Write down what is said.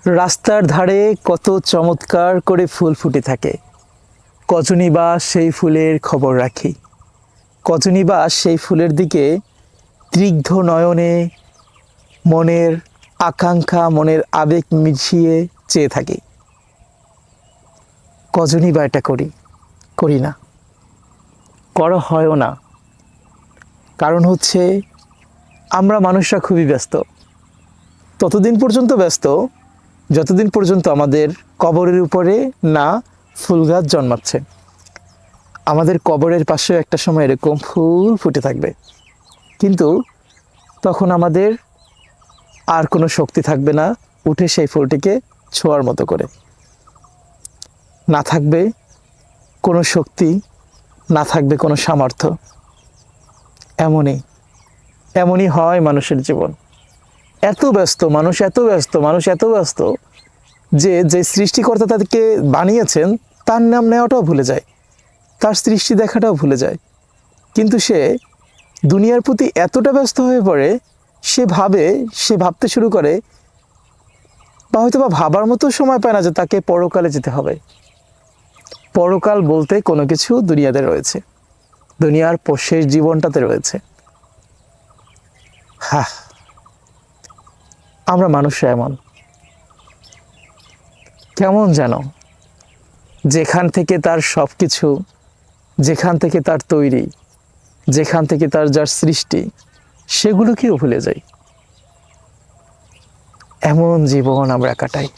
রাস্তার ধারে কত চমৎকার করে ফুল ফুটে থাকে, কজনই বা সেই ফুলের খবর রাখি, কজনই বা সেই ফুলের দিকে ত্রিগ্ধ নয়নে মনের আকাঙ্ক্ষা, মনের আবেগ মিশিয়ে চেয়ে থাকি। কজনই বা এটা করি না, করা হয়ও না। কারণ হচ্ছে আমরা মানুষরা খুবই ব্যস্ত। ততদিন পর্যন্ত ব্যস্ত যতদিন পর্যন্ত আমাদের কবরের উপরে না ফুল গাছ জন্মাচ্ছে। আমাদের কবরের পাশেও একটা সময় এরকম ফুল ফুটে থাকবে, কিন্তু তখন আমাদের আর কোনো শক্তি থাকবে না উঠে সেই ফুলটিকে ছোঁয়ার মতো করে। না থাকবে কোনো শক্তি, না থাকবে কোনো সামর্থ্য। এমনই হয় মানুষের জীবন। এত ব্যস্ত মানুষ, এত ব্যস্ত যে সৃষ্টিকর্তা তাদেরকে বানিয়েছেন তার নাম নেওয়াটাও ভুলে যায়, তার সৃষ্টি দেখাটাও ভুলে যায়। কিন্তু সে দুনিয়ার প্রতি এতটা ব্যস্ত হয়ে পড়ে, সে ভাবতে শুরু করে, বা হয়তো বা ভাবার মতো সময় পায় না যে তাকে পরকালে যেতে হবে। পরকাল বলতে কোনো কিছু দুনিয়াতে রয়েছে, দুনিয়ার শেষ জীবনটাতে রয়েছে। আমরা মানুষরা এমন, কেমন যেন যেখান থেকে তার সব কিছু, যেখান থেকে তার তৈরি, যেখান থেকে তার যার সৃষ্টি, সেগুলোকেও ভুলে যাই। এমন জীবন আমরা কাটাই।